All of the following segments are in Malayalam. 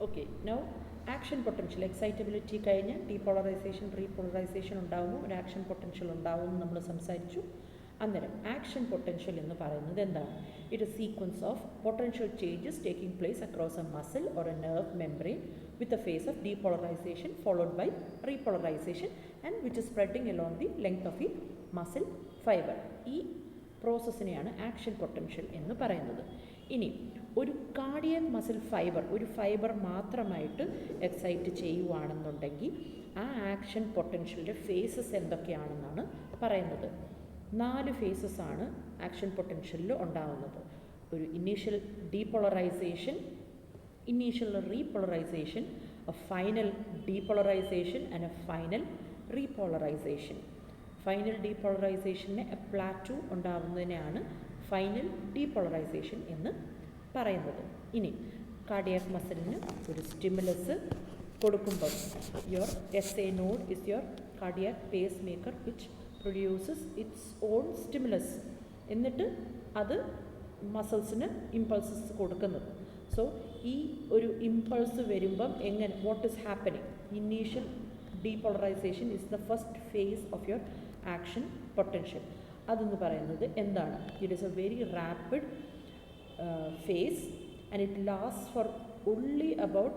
Okay, now action potential, excitability കഴിഞ്ഞ് depolarization, repolarization ഉണ്ടാവുന്നു, ഒരു action potential ഉണ്ടാവുന്നു നമ്മൾ സംസാരിച്ചു. അന്നേരം action potential എന്ന് പറയുന്നത് എന്താണ്? It is a sequence of potential changes taking place across a muscle or a nerve membrane with a phase of depolarization followed by repolarization and which is spreading along the length of the muscle fiber. ഈ പ്രോസസ്സിനെയാണ് ആക്ഷൻ പൊട്ടൻഷ്യൽ എന്ന് പറയുന്നത്. ഇനി ഒരു കാർഡിയക് മസിൽ ഫൈബർ, ഒരു ഫൈബർ മാത്രമായിട്ട് എക്സൈറ്റ് ചെയ്യുവാണെന്നുണ്ടെങ്കിൽ ആ ആക്ഷൻ പൊട്ടൻഷ്യലിൻ്റെ ഫേസസ് എന്തൊക്കെയാണെന്നാണ് പറയുന്നത്. 4 ഫേസസ് ആണ് ആക്ഷൻ പൊട്ടൻഷ്യലിൽ ഉണ്ടാകുന്നത്. ഒരു initial depolarisation, initial repolarisation, a final depolarisation and a final repolarisation. Final ഡീപോളറൈസേഷന് എ പ്ലാറ്റു ഉണ്ടാകുന്നതിനെയാണ് ഫൈനൽ ഡീപോളറൈസേഷൻ എന്ന് പറയുന്നത്. ഇനി കാർഡിയാക് മസിലിന് ഒരു സ്റ്റിമുലസ് കൊടുക്കുമ്പോൾ your SA node is your cardiac pacemaker which produces its own stimulus. എന്നിട്ട് അത് മസിൽസിന് ഇമ്പൾസസ് കൊടുക്കുന്നത്. സോ ഈ ഒരു ഇമ്പൾസ് വരുമ്പം എങ്ങനെ, what is happening? Initial depolarisation is the first phase of your action potential. അതെന്ന് പറയുന്നത് എന്താണ്? It is A very rapid phase and it lasts for only about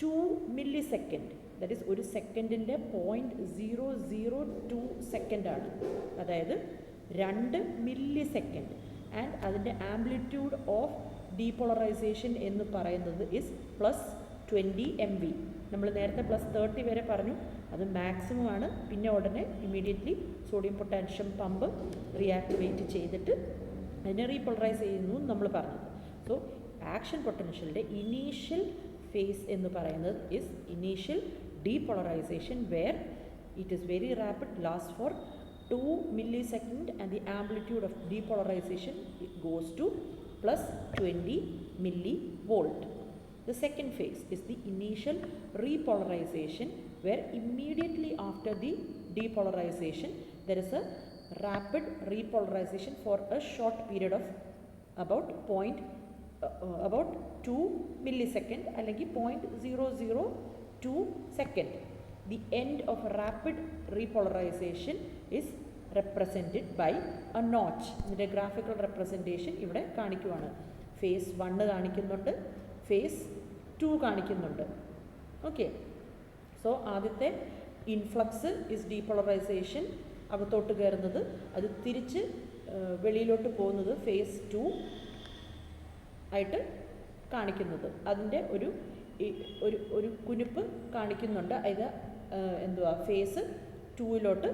2 millisecond. That is ഒരു സെക്കൻഡിൻ്റെ 0.002 സെക്കൻഡ് ആണ്, അതായത് 2 മില്ലി സെക്കൻഡ്. ആൻഡ് അതിൻ്റെ ആംപ്ലിറ്റ്യൂഡ് ഓഫ് ഡീപോളറൈസേഷൻ എന്ന് പറയുന്നത് ഇസ് +20 MV. നമ്മൾ നേരത്തെ +30 വരെ പറഞ്ഞു, അത് മാക്സിമം ആണ്. പിന്നെ ഉടനെ immediately sodium potassium pump reactivate ചെയ്തിട്ട് അതിനെ റീപോളറൈസ് ചെയ്യുന്നു നമ്മൾ പറഞ്ഞത്. സോ ആക്ഷൻ പൊട്ടൻഷ്യലിൻ്റെ ഇനീഷ്യൽ ഫേസ് എന്ന് പറയുന്നത് is initial depolarisation where it is very rapid, last for 2 millisecond and the amplitude of depolarization it goes to +20 millivolt. The second phase is the initial repolarization where immediately after the depolarization there is a rapid repolarization for a short period of about 2 millisecond അല്ലെങ്കിൽ 0.002 second. The end of rapid repolarization is represented by a notch. ഇതിൻ്റെ ഗ്രാഫിക്കൽ റെപ്രസെൻറ്റേഷൻ ഇവിടെ കാണിക്കുവാണ്. ഫേസ് 1 കാണിക്കുന്നുണ്ട്, ഫേസ് 2 കാണിക്കുന്നുണ്ട്. ഓക്കെ, സോ ആദ്യത്തെ ഇൻഫ്ലക്സ് ഇസ് ഡീപോളറൈസേഷൻ, അകത്തോട്ട് കയറുന്നത്, അത് തിരിച്ച് വെളിയിലോട്ട് പോകുന്നത് ഫേസ് 2 ആയിട്ട് കാണിക്കുന്നത്. അതിൻ്റെ ഒരു കുനിപ്പ് കാണിക്കുന്നുണ്ട്, അത് എന്തുവാ ഫേസ് 2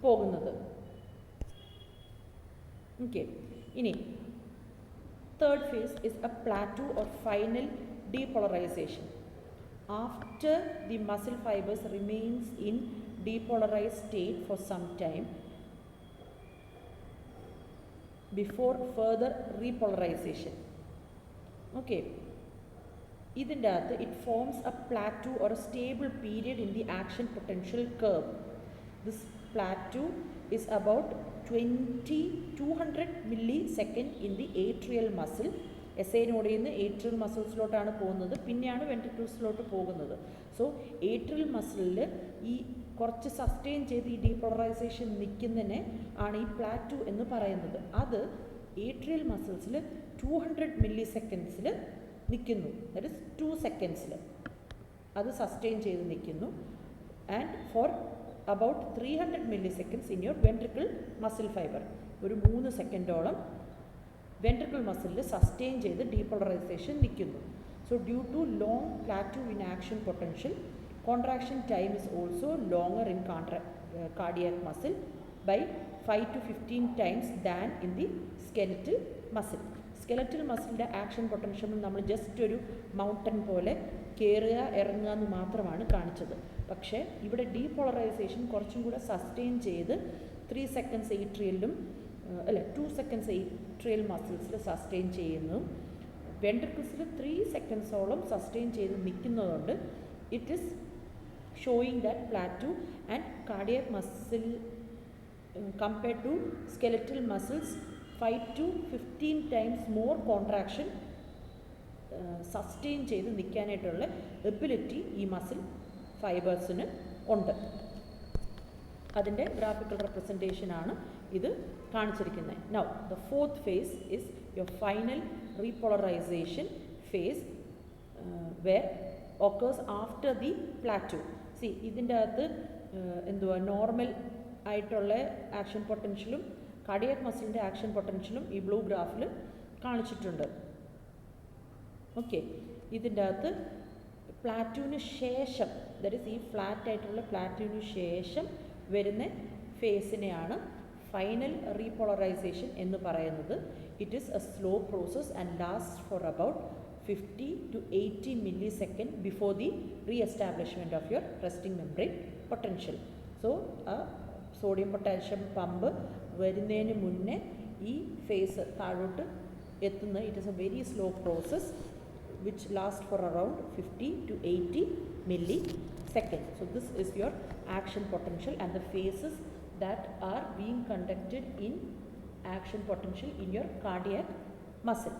പോകുന്നത്. ഓക്കെ, ഇനി third phase is A പ്ലാറ്റു or final depolarisation. After the muscle fibres remains in depolarized state for some time before further repolarization. Okay, ഇതിൻ്റെ അകത്ത് it forms a plateau or a stable period in the action potential curve. This plateau is about 200 millisecond in the atrial muscle. SA നോഡിൽ നിന്ന് ഏട്രിയൽ മസിൽസിലോട്ടാണ് പോകുന്നത്, പിന്നെയാണ് വെൻട്രിക്കിൾസിലോട്ട് പോകുന്നത്. സോ ഏട്രിയൽ മസിലിൽ ഈ കുറച്ച് സസ്റ്റെയിൻ ചെയ്ത് ഈ ഡീപോളറൈസേഷൻ നിൽക്കുന്നതിനെ ആണ് ഈ പ്ലാറ്റു എന്ന് പറയുന്നത്. അത് ഏട്രിയൽ മസിൽസിൽ 200 milliseconds നിൽക്കുന്നു, ദാറ്റ് ഇസ് 2 seconds അത് സസ്റ്റെയിൻ ചെയ്ത് നിൽക്കുന്നു. And for about 300 milliseconds in your ventricle muscle fibre. ഒരു 3 സെക്കൻഡോളം വെൻട്രിക്കിൾ മസിലിൽ സസ്റ്റെയിൻ ചെയ്ത് ഡീപോളറൈസേഷൻ നിൽക്കുന്നു. So due to long plateau in action potential, contraction time is also longer in cardiac muscle by 5 to 15 times than in the skeletal muscle. Skeletal muscle action potential നമ്മൾ ജസ്റ്റ് ഒരു മൗണ്ടൻ പോലെ കയറുക ഇറങ്ങുക എന്ന് മാത്രമാണ് കാണിച്ചത്. പക്ഷേ ഇവിടെ ഡീപോളറൈസേഷൻ കുറച്ചും കൂടെ സസ്റ്റെയിൻ ചെയ്ത് 3 seconds ഏട്രിയലിലും 2 seconds ഏട്രിയൽ മസിൽസിൽ സസ്റ്റെയിൻ ചെയ്യുന്നു. വെൻട്രിക്കിൾസിൽ 3 seconds സസ്റ്റെയിൻ ചെയ്ത് നിൽക്കുന്നതുകൊണ്ട് it is showing that plateau and cardiac muscle compared to skeletal muscles 5 to 15 times more contraction sustain ചെയ്ത് നിൽക്കാനായിട്ടുള്ള എബിലിറ്റി ഈ മസിൽ ഫൈബേഴ്സിന് ഉണ്ട്. അതിൻ്റെ ഗ്രാഫിക്കൽ റെപ്രസെൻറ്റേഷനാണ് ഇത് കാണിച്ചിരിക്കുന്നത്. Now the fourth phase is your final repolarisation phase where occurs after the plateau. See, ഇതിൻ്റെ അകത്ത് എന്തുവാ നോർമൽ ആയിട്ടുള്ള ആക്ഷൻ പൊട്ടൻഷ്യലും കാർഡിയാക് മസിലിൻ്റെ ആക്ഷൻ പൊട്ടൻഷ്യലും ഈ ബ്ലൂ ഗ്രാഫിൽ കാണിച്ചിട്ടുണ്ട്. ഓക്കെ, ഇതിൻ്റെ അകത്ത് പ്ലാറ്റൂവിന് ശേഷം, ദാറ്റ് ഈസ് ഈ ഫ്ലാറ്റ് ആയിട്ടുള്ള പ്ലാറ്റൂവിന് ശേഷം വരുന്ന ഫേസിനെയാണ് ഫൈനൽ റീപോളറൈസേഷൻ എന്ന് പറയുന്നത്. It is A slow process and last for about 50 to 80 millisecond before the re-establishment of your resting membrane potential. So, sodium potassium pump വരുന്നതിന് മുന്നേ ഈ ഫേസ് താഴോട്ട് എത്തുന്ന it is A very slow process which lasts for around 50 to 80 milliseconds. So, this is your action potential and the phases that are being conducted in action potential in your cardiac muscle.